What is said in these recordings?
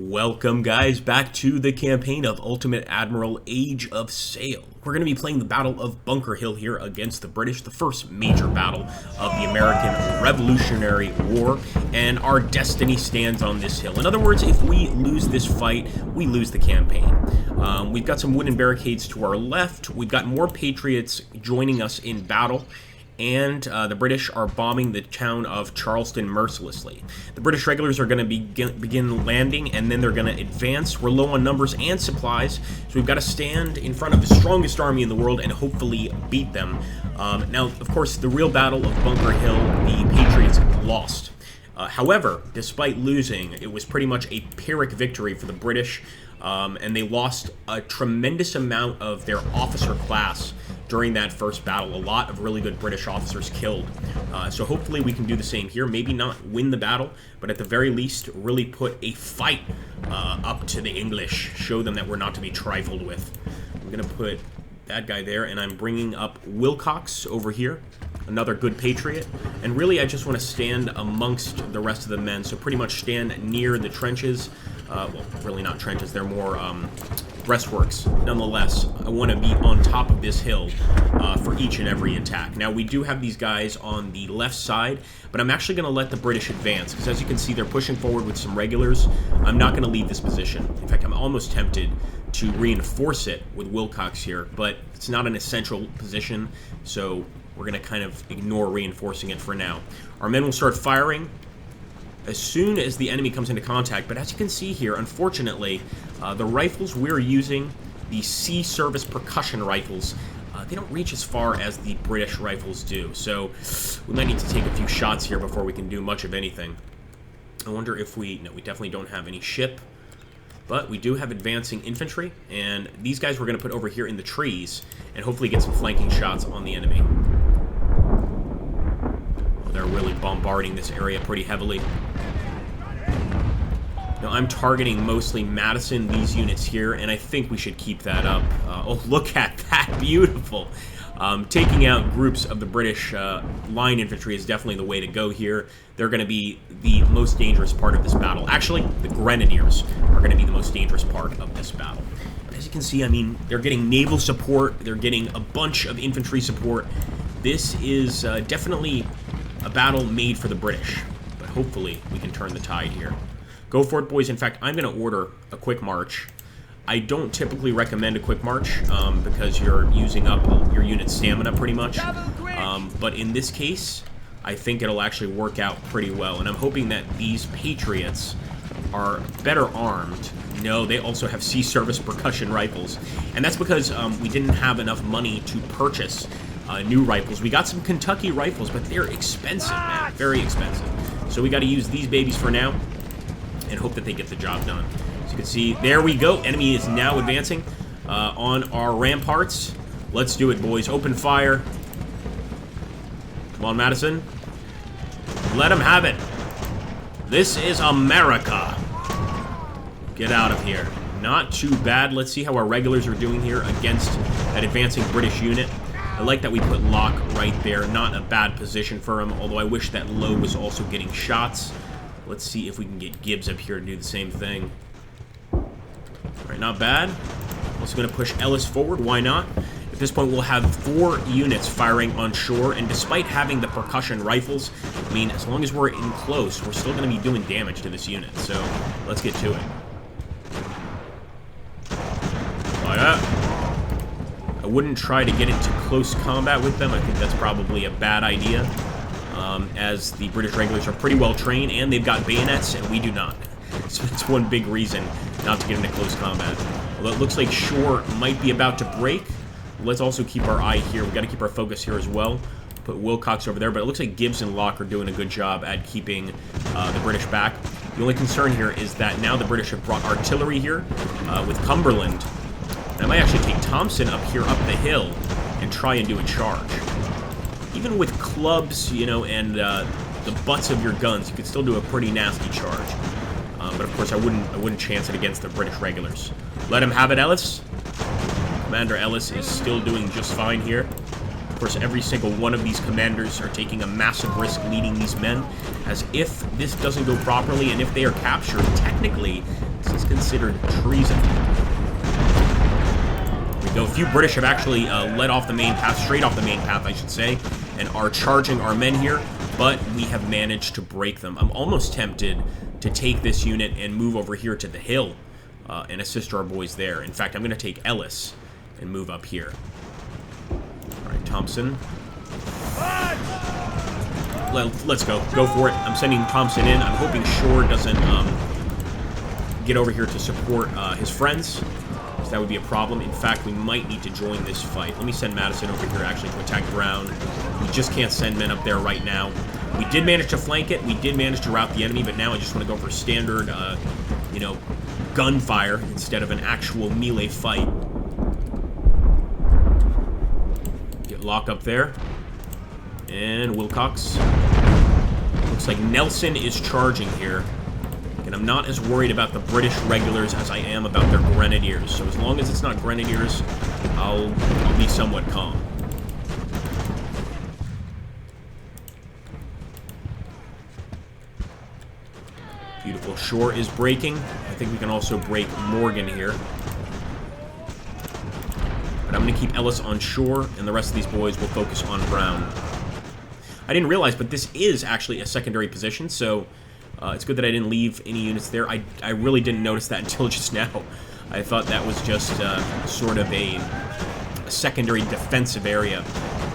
Welcome guys back to the campaign of Ultimate Admiral Age of Sail. We're going to be playing the Battle of Bunker Hill here against the British, the first major battle of the American Revolutionary War, and our destiny stands on this hill. In other words, if we lose this fight, we lose the campaign. We've got some wooden barricades to our left, we've got more Patriots joining us in battle, and the British are bombing the town of Charleston mercilessly. The British regulars are going to begin landing, and then they're going to advance. We're low on numbers and supplies, so we've got to stand in front of the strongest army in the world and hopefully beat them. Now, of course, the real battle of Bunker Hill, the Patriots lost. However, despite losing, it was pretty much a Pyrrhic victory for the British, and they lost a tremendous amount of their officer class during that first battle. A lot of really good British officers killed. So hopefully we can do the same here. Maybe not win the battle, but at the very least really put a fight up to the English. Show them that we're not to be trifled with. I'm going to put that guy there, and I'm bringing up Wilcox over here. Another good patriot, and really I just want to stand amongst the rest of the men, so pretty much stand near the trenches. Well, really not trenches, they're more breastworks. Nonetheless, I want to be on top of this hill for each and every attack. Now, we do have these guys on the left side, but I'm actually going to let the British advance, because as you can see, they're pushing forward with some regulars. I'm not going to leave this position. In fact, I'm almost tempted to reinforce it with Wilcox here, but it's not an essential position, so we're going to kind of ignore reinforcing it for now. Our men will start firing as soon as the enemy comes into contact, but as you can see here, unfortunately, the rifles we're using, the Sea Service percussion rifles, they don't reach as far as the British rifles do, so we might need to take a few shots here before we can do much of anything. I wonder if no, we definitely don't have any ship, but we do have advancing infantry, and these guys we're going to put over here in the trees and hopefully get some flanking shots on the enemy. They're really bombarding this area pretty heavily. Now, I'm targeting mostly Madison, these units here, and I think we should keep that up. Oh, look at that. Beautiful. Taking out groups of the British line infantry is definitely the way to go here. They're going to be the most dangerous part of this battle. Actually, the Grenadiers are going to be the most dangerous part of this battle. But as you can see, I mean, they're getting naval support. They're getting a bunch of infantry support. This is definitely a battle made for the British, but hopefully we can turn the tide here. Go for it, boys. In fact, I'm going to order a quick march. I don't typically recommend a quick march because you're using up your unit's stamina pretty much. But in this case, I think it'll actually work out pretty well. And I'm hoping that these Patriots are better armed. No, they also have Sea Service percussion rifles. And that's because we didn't have enough money to purchase new rifles. We got some Kentucky rifles, but they're expensive, man. Very expensive. So we got to use these babies for now and hope that they get the job done. As you can see, there we go. Enemy is now advancing on our ramparts. Let's do it, boys. Open fire. Come on, Madison. Let them have it. This is America. Get out of here. Not too bad. Let's see how our regulars are doing here against that advancing British unit. I like that we put Locke right there. Not a bad position for him, although I wish that Lowe was also getting shots. Let's see if we can get Gibbs up here to do the same thing. All right, not bad. Also going to push Ellis forward. Why not? At this point, we'll have 4 units firing on shore, and despite having the percussion rifles, I mean, as long as we're in close, we're still going to be doing damage to this unit. So let's get to it. Like that. I wouldn't try to get into close combat with them. I think that's probably a bad idea, as the British regulars are pretty well trained, and they've got bayonets, and we do not. So that's one big reason not to get into close combat. Although it looks like shore might be about to break. Let's also keep our eye here. We've got to keep our focus here as well. Put Wilcox over there, but it looks like Gibbs and Locke are doing a good job at keeping the British back. The only concern here is that now the British have brought artillery here with Cumberland. I might actually take Thompson up here, up the hill, and try and do a charge. Even with clubs, you know, and the butts of your guns, you could still do a pretty nasty charge. But of course, I wouldn't chance it against the British regulars. Let him have it, Ellis. Commander Ellis is still doing just fine here. Of course, every single one of these commanders are taking a massive risk leading these men, as if this doesn't go properly, and if they are captured, technically, This is considered treason. There we go. A few British have actually led off the main path, straight off the main path, I should say, and are charging our men here, but we have managed to break them. I'm almost tempted to take this unit and move over here to the hill and assist our boys there. In fact, I'm going to take Ellis and move up here. All right, Thompson. Let's go. Go for it. I'm sending Thompson in. I'm hoping Shore doesn't get over here to support his friends, because that would be a problem. In fact, we might need to join this fight. Let me send Madison over here, actually, to attack ground. We just can't send men up there right now. We did manage to flank it. We did manage to rout the enemy, but now I just want to go for standard, you know, gunfire instead of an actual melee fight. Get Locke up there. And Wilcox. Looks like Nelson is charging here. And I'm not as worried about the British regulars as I am about their grenadiers. So as long as it's not grenadiers, I'll be somewhat calm. Beautiful. Shore is breaking. I think we can also break Morgan here. But I'm going to keep Ellis on shore, and the rest of these boys will focus on Brown. I didn't realize, but this is actually a secondary position, so it's good that I didn't leave any units there. I really didn't notice that until just now. I thought that was just sort of a secondary defensive area,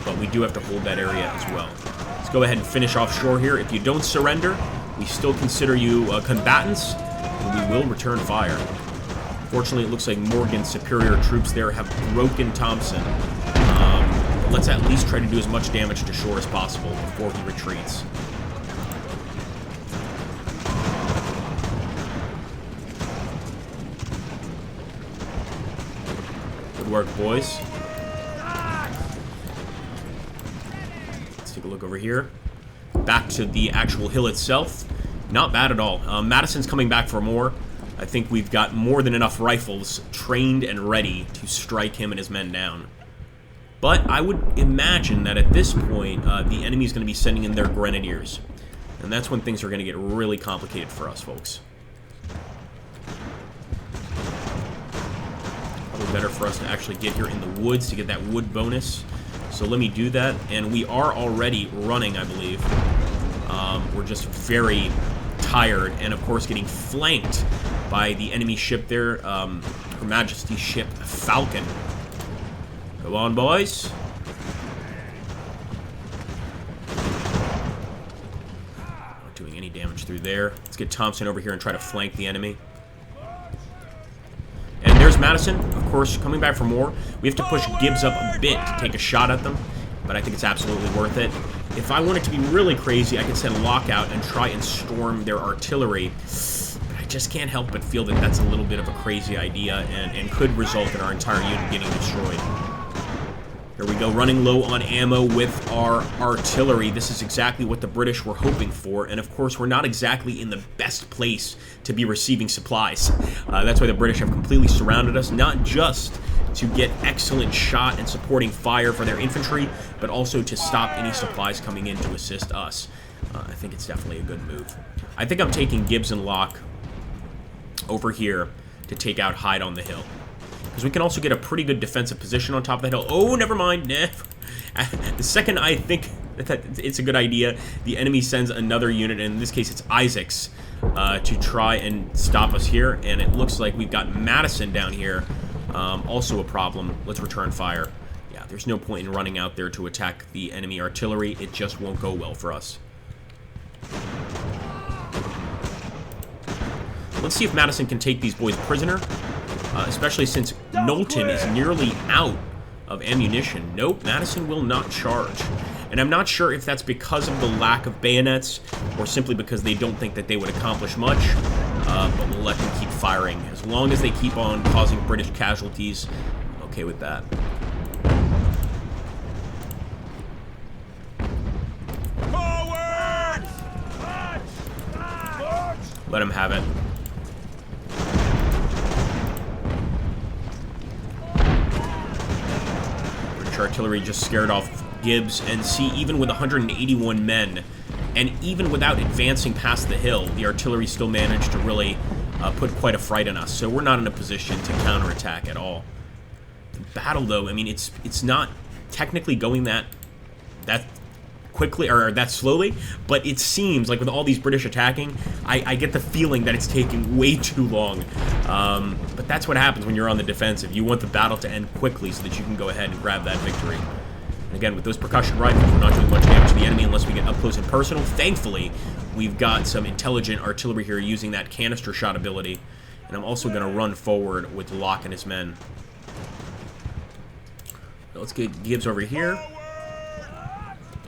but we do have to hold that area as well. Let's go ahead and finish offshore here. If you don't surrender, we still consider you combatants, and we will return fire. Fortunately, it looks like Morgan's superior troops there have broken Thompson. Let's at least try to do as much damage to shore as possible before he retreats. Good work, boys. Let's take a look over here. Back to the actual hill itself. Not bad at all. Madison's coming back for more. I think we've got more than enough rifles trained and ready to strike him and his men down. But I would imagine that at this point, the enemy's going to be sending in their grenadiers. And that's when things are going to get really complicated for us, folks. Probably better for us to actually get here in the woods to get that wood bonus. So let me do that. And we are already running, I believe. We're just very tired and, of course, getting flanked by the enemy ship there. Her Majesty's ship, Falcon. Go on, boys. Not doing any damage through there. Let's get Thompson over here and try to flank the enemy. And there's Madison, of course, coming back for more. We have to push Gibbs up a bit to take a shot at them, but I think it's absolutely worth it. If I wanted to be really crazy, I could send Locke out and try and storm their artillery. But I just can't help but feel that that's a little bit of a crazy idea and could result in our entire unit getting destroyed. Here we go, running low on ammo with our artillery. This is exactly what the British were hoping for, and of course we're not exactly in the best place to be receiving supplies. That's why the British have completely surrounded us, not just to get excellent shot and supporting fire for their infantry, but also to stop any supplies coming in to assist us. I think it's definitely a good move. I think I'm taking Gibbs and Locke over here to take out Hyde on the hill. Because we can also get a pretty good defensive position on top of the hill. Oh, never mind. Nah. The second I think that it's a good idea, the enemy sends another unit, and in this case it's Isaacs, to try and stop us here. And it looks like we've got Madison down here. Also a problem. Let's return fire. Yeah, there's no point in running out there to attack the enemy artillery. It just won't go well for us. Let's see if Madison can take these boys prisoner. Especially since Knowlton is nearly out of ammunition. Nope, Madison will not charge. And I'm not sure if that's because of the lack of bayonets or simply because they don't think that they would accomplish much. But we'll let them keep firing. As long as they keep on causing British casualties, I'm okay with that. Forward! Let him have it. Artillery just scared off Gibbs, and see, even with 181 men, And even without advancing past the hill, the artillery still managed to really put quite a fright on us. So we're not in a position to counterattack at all. The battle, though, I mean, it's not technically going that quickly or that slowly, but it seems like with all these British attacking, I get the feeling that it's taking way too long. But that's what happens when you're on the defensive. You want the battle to end quickly so that you can go ahead and grab that victory. And again, with those percussion rifles, we're not doing much damage to the enemy unless we get up close and personal. Thankfully, we've got some intelligent artillery here using that canister shot ability. And I'm also going to run forward with Locke and his men. Let's get Gibbs over here.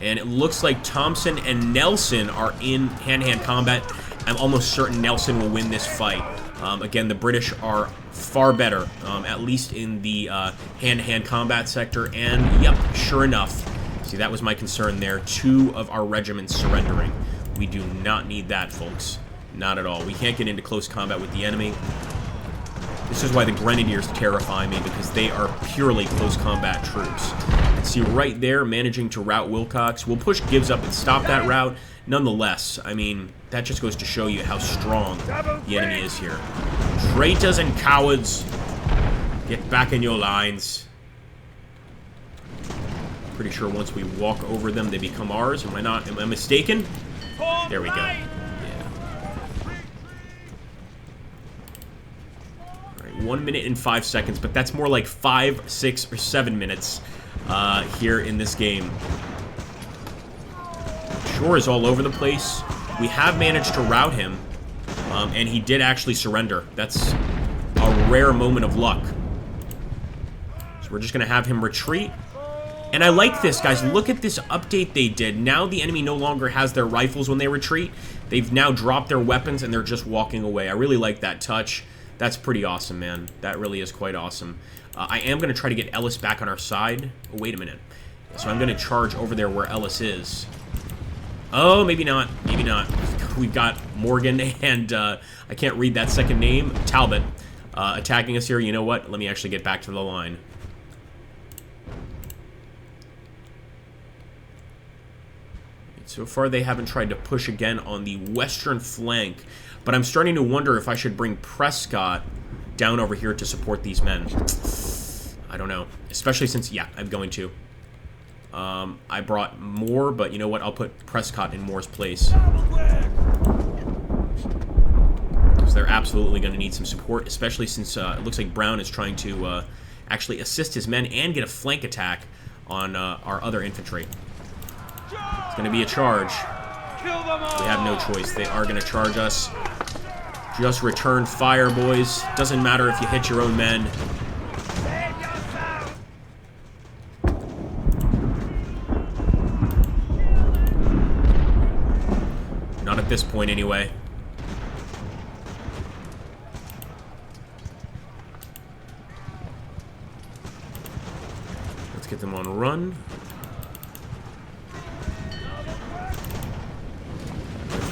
And it looks like Thompson and Nelson are in hand-to-hand combat. I'm almost certain Nelson will win this fight. Again, the British are far better, at least in the hand-to-hand combat sector. And, yep, sure enough. See, that was my concern there. 2 of our regiments surrendering. We do not need that, folks. Not at all. We can't get into close combat with the enemy. This is why the Grenadiers terrify me, because they are purely close combat troops. See, right there, managing to rout Wilcox. We'll push Gibbs up and stop that rout. Nonetheless, I mean, that just goes to show you how strong the enemy is here. Traitors and cowards, get back in your lines. Pretty sure once we walk over them, they become ours. Am I mistaken? There we go. Yeah. All right, 1 minute and 5 seconds, but that's more like 5, 6, or 7 minutes. Here in this game. Shore is all over the place. We have managed to rout him, and he did actually surrender. That's a rare moment of luck. So we're just going to have him retreat. And I like this, guys. Look at this update they did. Now the enemy no longer has their rifles when they retreat. They've now dropped their weapons, and they're just walking away. I really like that touch. That's pretty awesome, man. That really is quite awesome. I am going to try to get Ellis back on our side. Oh, wait a minute. So I'm going to charge over there where Ellis is. Oh, maybe not. Maybe not. We've got Morgan and, I can't read that second name, Talbot, attacking us here. You know what? Let me actually get back to the line. So far, they haven't tried to push again on the western flank. But I'm starting to wonder if I should bring Prescott down over here to support these men. I don't know. Especially since, yeah, I'm going to. I brought Moore, but you know what? I'll put Prescott in Moore's place. Because they're absolutely going to need some support, especially since it looks like Brown is trying to actually assist his men and get a flank attack on our other infantry. It's going to be a charge. We have no choice. They are going to charge us. Just return fire, boys. Doesn't matter if you hit your own men. Not at this point, anyway. Let's get them on a run.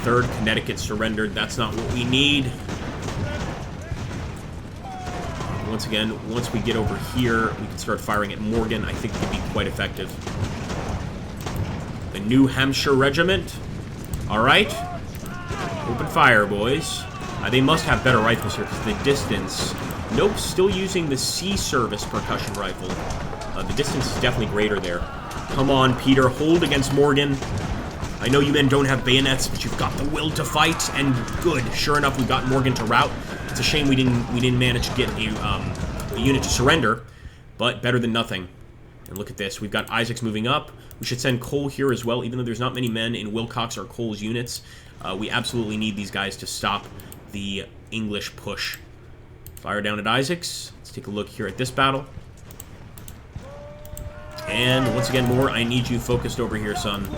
Third, Connecticut surrendered. That's not what we need. Once again, once we get over here, we can start firing at Morgan. I think it could be quite effective. The New Hampshire Regiment. All right. Open fire, boys. They must have better rifles here because the distance... Nope, still using the Sea Service percussion rifle. The distance is definitely greater there. Come on, Peter. Hold against Morgan. I know you men don't have bayonets, but you've got the will to fight, and good. Sure enough, we got Morgan to rout. It's a shame we didn't manage to get a unit to surrender, but better than nothing. And look at this. We've got Isaacs moving up. We should send Cole here as well, even though there's not many men in Wilcox or Cole's units. We absolutely need these guys to stop the English push. Fire down at Isaacs. Let's take a look here at this battle. And once again, Moore, I need you focused over here, son.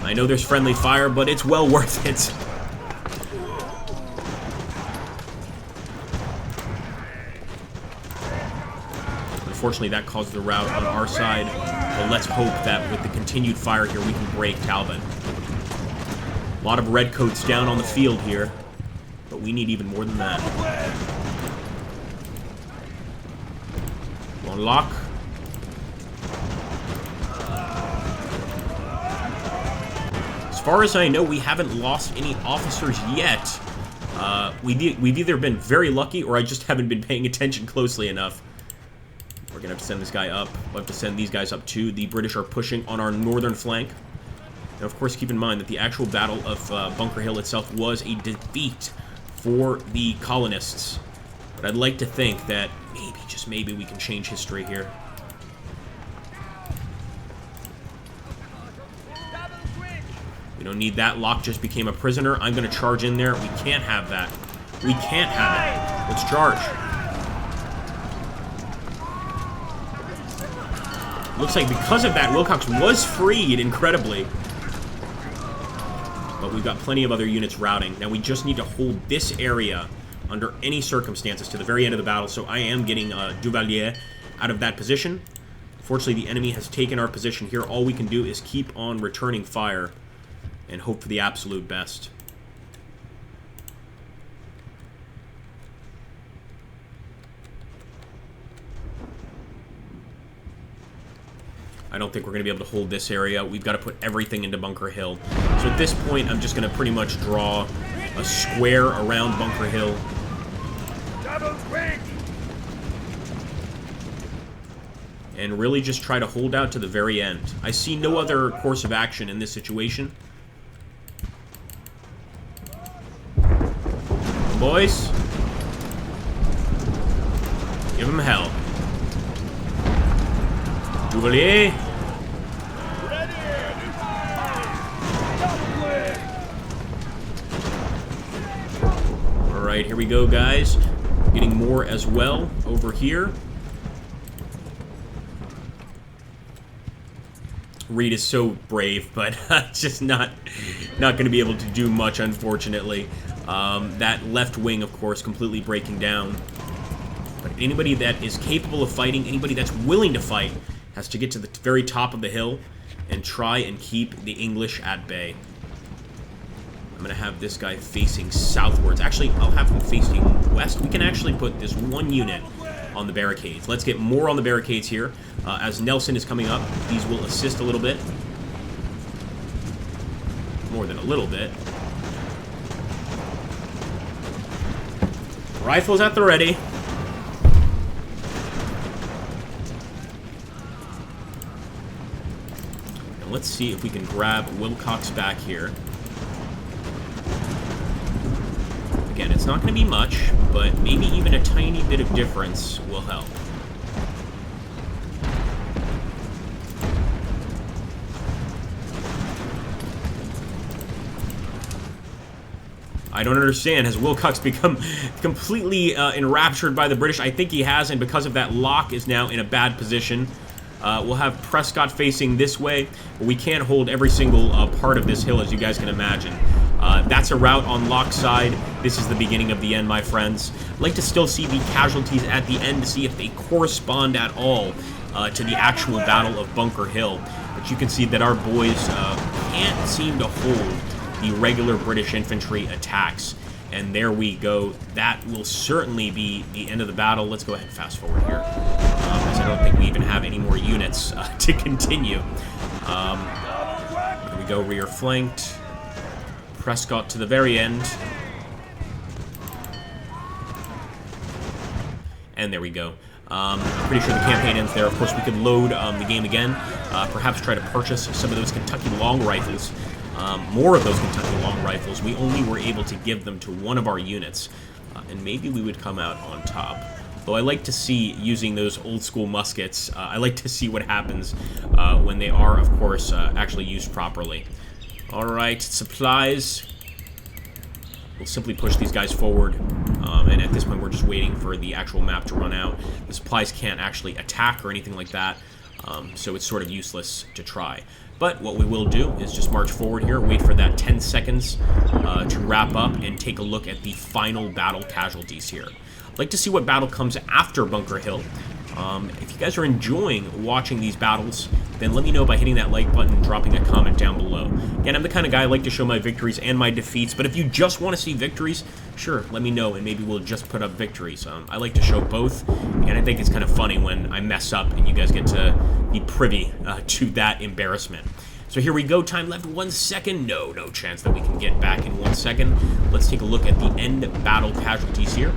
I know there's friendly fire, but it's well worth it. Unfortunately, that caused the rout on our side, but let's hope that with the continued fire here, we can break Talbot. A lot of redcoats down on the field here, but we need even more than that. Come on, Locke. As far as I know, we haven't lost any officers yet. We've either been very lucky or I just haven't been paying attention closely enough. We're going to have to send this guy up. We'll have to send these guys up too. The British are pushing on our northern flank. Now, of course, keep in mind that the actual Battle of Bunker Hill itself was a defeat for the colonists. But I'd like to think that maybe, just maybe, we can change history here. We don't need that. Locke just became a prisoner. I'm going to charge in there. We can't have that. We can't have it. Let's charge. Looks like because of that, Wilcox was freed, incredibly. But we've got plenty of other units routing. Now we just need to hold this area under any circumstances to the very end of the battle. So I am getting Duvalier out of that position. Fortunately, the enemy has taken our position here. All we can do is keep on returning fire and hope for the absolute best. I don't think we're going to be able to hold this area. We've got to put everything into Bunker Hill. So at this point, I'm just going to pretty much draw a square around Bunker Hill. And really just try to hold out to the very end. I see no other course of action in this situation. Boys, give him hell. Duvalier. Alright, here we go, guys. Getting more as well over here. Reed is so brave, but just not going to be able to do much, unfortunately. That left wing, of course, completely breaking down. But anybody that is capable of fighting, anybody that's willing to fight, has to get to the very top of the hill and try and keep the English at bay. I'm going to have this guy facing southwards. Actually, I'll have him facing west. We can actually put this one unit on the barricades. Let's get more on the barricades here. As Nelson is coming up, these will assist a little bit. More than a little bit. Rifles at the ready. And let's see if we can grab Wilcox back here. Again, it's not going to be much, but maybe even a tiny bit of difference will help. I don't understand. Has Wilcox become completely enraptured by the British? I think he has, and because of that, Locke is now in a bad position. We'll have Prescott facing this way, but we can't hold every single part of this hill, as you guys can imagine. That's a rout on Locke's side. This is the beginning of the end, my friends. I'd like to still see the casualties at the end to see if they correspond at all to the actual Battle of Bunker Hill. But you can see that our boys can't seem to hold the regular British infantry attacks. And there we go. That will certainly be the end of the battle. Let's go ahead and fast forward here, as I don't think we even have any more units to continue. There we go, rear flanked. Prescott to the very end. And there we go. I'm pretty sure the campaign ends there. Of course, we could load the game again. Perhaps try to purchase some of those Kentucky long rifles. More of those Kentucky long rifles. We only were able to give them to one of our units. And maybe we would come out on top. Though I like to see using those old school muskets. I like to see what happens when they are, of course, actually used properly. Alright, supplies. We'll simply push these guys forward. And at this point, we're just waiting for the actual map to run out. The supplies can't actually attack or anything like that. So it's sort of useless to try. But what we will do is just march forward here, wait for that 10 seconds to wrap up, and take a look at the final battle casualties here. I'd like to see what battle comes after Bunker Hill. If you guys are enjoying watching these battles, then let me know by hitting that like button and dropping a comment down below. Again, I'm the kind of guy I like to show my victories and my defeats, but if you just want to see victories, sure, let me know, and maybe we'll just put up victories. I like to show both, and I think it's kind of funny when I mess up and you guys get to be privy to that embarrassment. So here we go. Time left 1 second. No chance that we can get back in 1 second. Let's take a look at the end battle casualties here.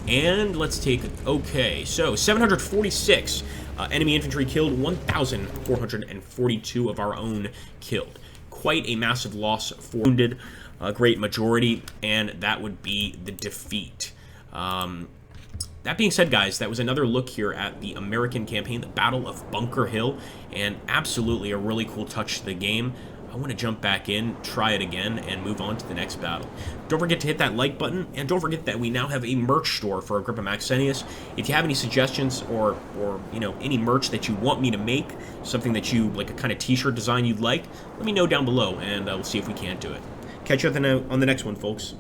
And let's take, okay, so 746 enemy infantry killed, 1,442 of our own killed. Quite a massive loss for wounded, a great majority, and that would be the defeat. That being said, guys, that was another look here at the American campaign, the Battle of Bunker Hill, and absolutely a really cool touch to the game. I want to jump back in, try it again, and move on to the next battle. Don't forget to hit that like button, and don't forget that we now have a merch store for Agrippa Maxentius. If you have any suggestions or you know, any merch that you want me to make, something that you, like a kind of t-shirt design you'd like, let me know down below, and we'll see if we can't do it. Catch you on the next one, folks.